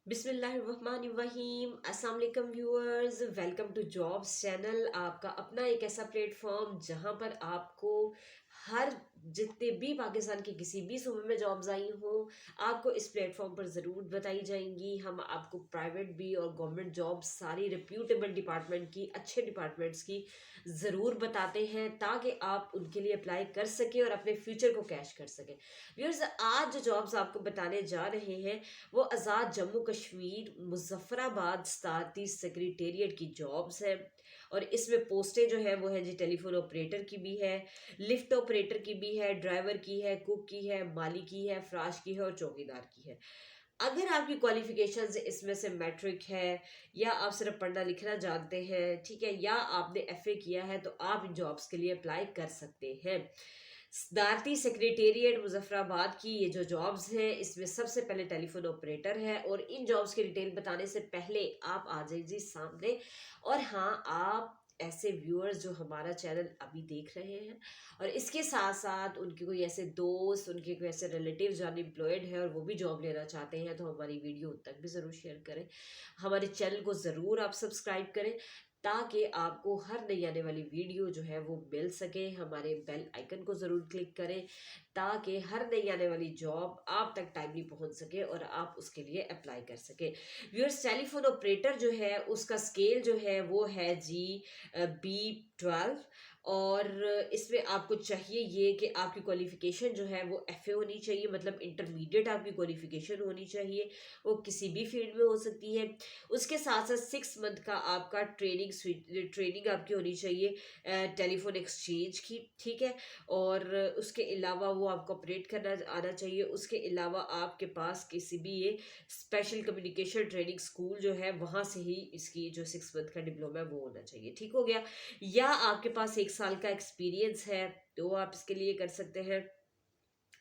बिस्मिल्लाहिर्रहमानिर्रहीम। अस्सलाम वालेकुम viewers, welcome to jobs channel. आपका अपना एक ऐसा प्लेटफॉर्म जहां पर आपको हर जितने भी पाकिस्तान के किसी भी सूबे में जॉब्स आई हों, आपको इस प्लेटफॉर्म पर ज़रूर बताई जाएंगी। हम आपको प्राइवेट भी और गवर्नमेंट जॉब्स सारी रिप्यूटेबल डिपार्टमेंट की, अच्छे डिपार्टमेंट्स की ज़रूर बताते हैं ताकि आप उनके लिए अप्लाई कर सकें और अपने फ्यूचर को कैश कर सकें। व्यूअर्स, आज जो जॉब्स आपको बताने जा रहे हैं वो आज़ाद जम्मू कश्मीर मुजफ्फराबाद स्ताती सेक्रेटेरिएट की जॉब्स हैं। और इसमें पोस्टें जो है वो है जी टेलीफोन ऑपरेटर की भी है, लिफ्ट ऑपरेटर की भी है, ड्राइवर की है, कुक की है, माली की है, फ्राश की है और चौकीदार की है। अगर आपकी क्वालिफिकेशंस इसमें से मैट्रिक है या आप सिर्फ पढ़ना लिखना जानते हैं, ठीक है, या आपने एफए किया है, तो आप इन जॉब्स के लिए अप्लाई कर सकते हैं। सदारती सेक्रेटेरिएट मुजफ्फराबाद की ये जो जॉब्स हैं, इसमें सबसे पहले टेलीफोन ऑपरेटर है। और इन जॉब्स की डिटेल बताने से पहले आप आ जाइए सामने। और हाँ, आप ऐसे व्यूअर्स जो हमारा चैनल अभी देख रहे हैं और इसके साथ साथ उनके कोई ऐसे दोस्त, उनके कोई ऐसे रिलेटिव जो अनएम्प्लॉयड है और वो भी जॉब लेना चाहते हैं, तो हमारी वीडियो उन तक भी ज़रूर शेयर करें। हमारे चैनल को ज़रूर आप सब्सक्राइब करें ताकि आपको हर नई आने वाली वीडियो जो है वो मिल सके। हमारे बेल आइकन को ज़रूर क्लिक करें ताकि हर नई आने वाली जॉब आप तक टाइमली पहुंच सके और आप उसके लिए अप्लाई कर सके। व्यूअर्स, टेलीफोन ऑपरेटर जो है उसका स्केल जो है वो है जी B12। और इसमें आपको चाहिए ये कि आपकी क्वालिफिकेशन जो है वो एफए होनी चाहिए, मतलब इंटरमीडिएट आपकी क्वालिफिकेशन होनी चाहिए। वो किसी भी फील्ड में हो सकती है। उसके साथ साथ 6 मंथ का आपका ट्रेनिंग आपकी होनी चाहिए टेलीफोन एक्सचेंज की, ठीक है। और उसके अलावा वो आपको ऑपरेट करना आना चाहिए। उसके अलावा आपके पास किसी भी ये स्पेशल कम्युनिकेशन ट्रेनिंग स्कूल जो है वहाँ से ही इसकी जो 6 मंथ का डिप्लोमा है वो होना चाहिए, ठीक हो गया। या आपके पास 1 साल का एक्सपीरियंस है तो आप इसके लिए कर सकते हैं।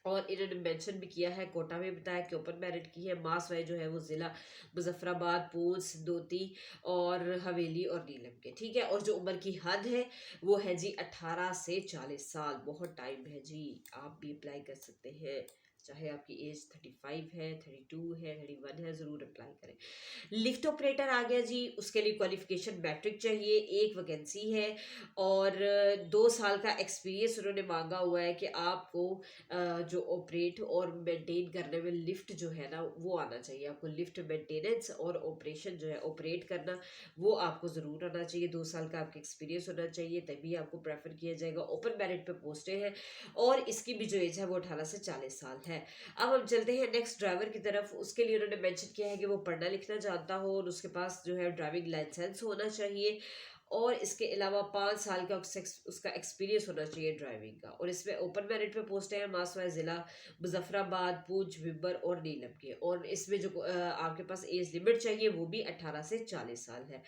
और इन्होंने मेंशन भी किया है, कोटा में बताया कि ओपन मेरिट की है। मास वाइज जो है वो जिला मुजफ्फराबाद, पूंछ, सिंदोती और हवेली और नीलम के, ठीक है। और जो उम्र की हद है वो है जी 18 से 40 साल। बहुत टाइम है जी, आप भी अप्लाई कर सकते हैं। चाहे आपकी एज 35 है, 32 है, 31 है, ज़रूर अप्लाई करें। लिफ्ट ऑपरेटर आ गया जी, उसके लिए क्वालिफिकेशन मैट्रिक चाहिए, एक वैकेंसी है। और 2 साल का एक्सपीरियंस उन्होंने मांगा हुआ है कि आपको जो ऑपरेट और मेंटेन करने में लिफ्ट जो है ना वो आना चाहिए। आपको लिफ्ट मेंटेनेंस और ऑपरेशन जो है ऑपरेट करना वो आपको ज़रूर आना चाहिए। 2 साल का आपका एक्सपीरियंस होना चाहिए, तभी आपको प्रेफर किया जाएगा। ओपन मेरिट पे पोस्टें हैं और इसकी भी जो एज है वो 18 से 40 साल है। अब हम चलते हैं नेक्स्ट ड्राइवर की तरफ। उसके लिए उन्होंने मेंशन किया है कि वो पढ़ना लिखना जानता हो और उसके पास जो है ड्राइविंग लाइसेंस होना चाहिए। और इसके अलावा 5 साल का उसका एक्सपीरियंस होना चाहिए ड्राइविंग का। और इसमें ओपन मेरिट पे पोस्टें हैं मासवाई जिला मुजफ्फराबाद, पूंछ, बिब्बर और नीलम के। और इसमें जो आपके पास एज लिमिट चाहिए वो भी 18 से 40 साल है।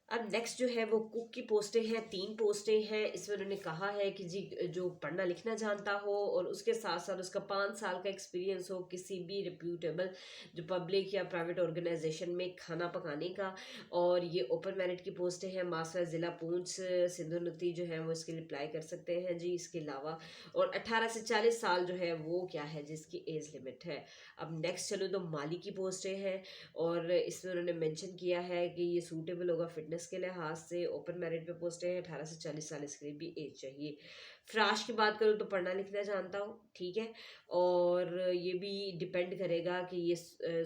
अब नेक्स्ट जो है वो कुक की पोस्टें हैं, 3 पोस्टें हैं। इसमें उन्होंने कहा है कि जी जो पढ़ना लिखना जानता हो और उसके साथ साथ उसका 5 साल का एक्सपीरियंस हो किसी भी रिप्यूटेबल जो पब्लिक या प्राइवेट ऑर्गेनाइजेशन में खाना पकाने का। और ये ओपन मेरिट की पोस्टें हैं। मास्टर ज़िला पूंछ, सिंधु नदी जो है वो इसके लिए अप्लाई कर सकते हैं जी। इसके अलावा और 18 से 40 साल जो है वो क्या है जिसकी एज लिमिट है। अब नेक्स्ट चलो तो माली की पोस्टें हैं। और इसमें उन्होंने मेंशन किया है कि ये सूटेबल होगा फिटनेस के लिहाज से। ओपन मेरिट पे पोस्टें हैं, 18 से 40 साल इसके लिए भी एज चाहिए। फ्राश की बात करूँ तो पढ़ना लिखना जानता हूँ, ठीक है। और ये भी डिपेंड करेगा कि ये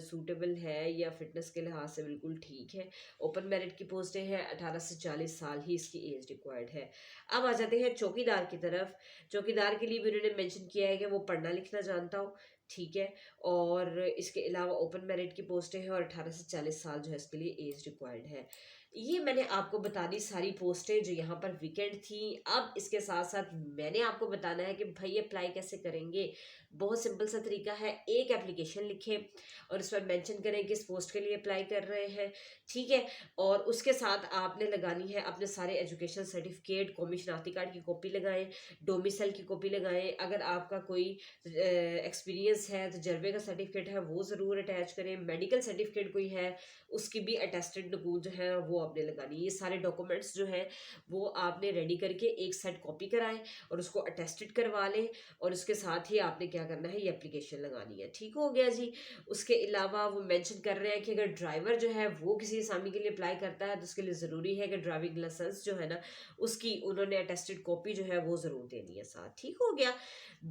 सूटेबल है या फिटनेस के लिहाज से बिल्कुल ठीक है। ओपन मेरिट की पोस्टें हैं, 18 से 40 साल ही इसकी एज रिक्वायर्ड है। अब आ जाते हैं चौकीदार की तरफ। चौकीदार के लिए भी उन्होंने मेंशन किया है कि वो पढ़ना लिखना जानता हो, ठीक है। और इसके अलावा ओपन मेरिट की पोस्टें हैं और 18 से 40 साल जो है इसके लिए एज रिक्वायर्ड है। ये मैंने आपको बता दी सारी पोस्टें जो यहाँ पर वीकेंड थी। अब इसके साथ साथ मैंने आपको बताना है कि भाई अप्लाई कैसे करेंगे। बहुत सिंपल सा तरीका है, एक एप्लीकेशन लिखें और इस पर मेंशन करें किस पोस्ट के लिए अप्लाई कर रहे हैं, ठीक है। और उसके साथ आपने लगानी है अपने सारे एजुकेशन सर्टिफिकेट, कौमी शनाख्ती कार्ड की कॉपी लगाएं, डोमिसाइल की कॉपी लगाएं। अगर आपका कोई एक्सपीरियंस है, तजर्बे का सर्टिफिकेट है वो ज़रूर अटैच करें। मेडिकल सर्टिफिकेट कोई है उसकी भी अटेस्टेड नकूल जो है वो आपने लगानी है। ये सारे डॉक्यूमेंट्स जो हैं वो आपने रेडी करके एक सेट कॉपी कराएं और उसको अटेस्टेड करवा लें, और उसके साथ ही आपने क्या करना है, ये एप्लीकेशन लगानी है। ठीक हो गया जी। उसके अलावा वो मेंशन कर रहे हैं कि अगर ड्राइवर जो है वो किसी असामी के लिए अप्लाई करता है तो उसके लिए ज़रूरी है कि ड्राइविंग लाइसेंस जो है ना उसकी उन्होंने अटेस्टेड कॉपी जो है वो ज़रूर देनी है साथ। ठीक हो गया।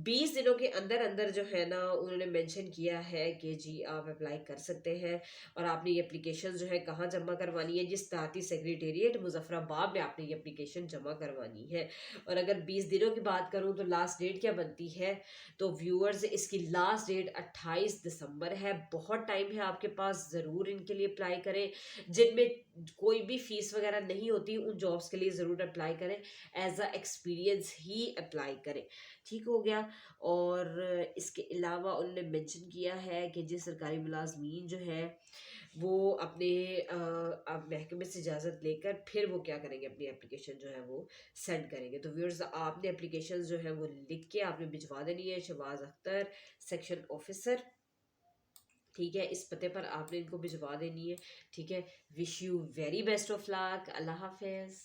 20 दिनों के अंदर अंदर जो है ना उन्होंने मेंशन किया है कि जी आप अप्लाई कर सकते हैं। और आपने ये एप्लीकेशन जो है कहाँ जमा करवानी है, जिस ताती सेक्रेटेरिएट मुजफ्फराबाद में आपने ये एप्लीकेशन जमा करवानी है। और अगर 20 दिनों की बात करूँ तो लास्ट डेट क्या बनती है, तो व्यूअर्स इसकी लास्ट डेट 28 दिसंबर है। बहुत टाइम है आपके पास, ज़रूर इनके लिए अप्लाई करें। जिनमें कोई भी फीस वगैरह नहीं होती उन जॉब्स के लिए ज़रूर अप्लाई करें, एज अ एक्सपीरियंस ही अप्लाई करें। ठीक हो गया। और इसके अलावा उन्होंने मेंशन किया है कि जिस सरकारी मुलाजमीन जो है वो अपने अब महकमे से इजाज़त लेकर फिर वो क्या करेंगे, अपनी एप्लीकेशन जो है वो सेंड करेंगे। तो व्यूअर्स आपने एप्लीकेशन जो है वो लिख के आपने भिजवा देनी है, शहबाज अख्तर सेक्शन ऑफिसर, ठीक है, इस पते पर आपने इनको भिजवा देनी है। ठीक है। Wish you very best of luck. अल्लाह हाफिज़।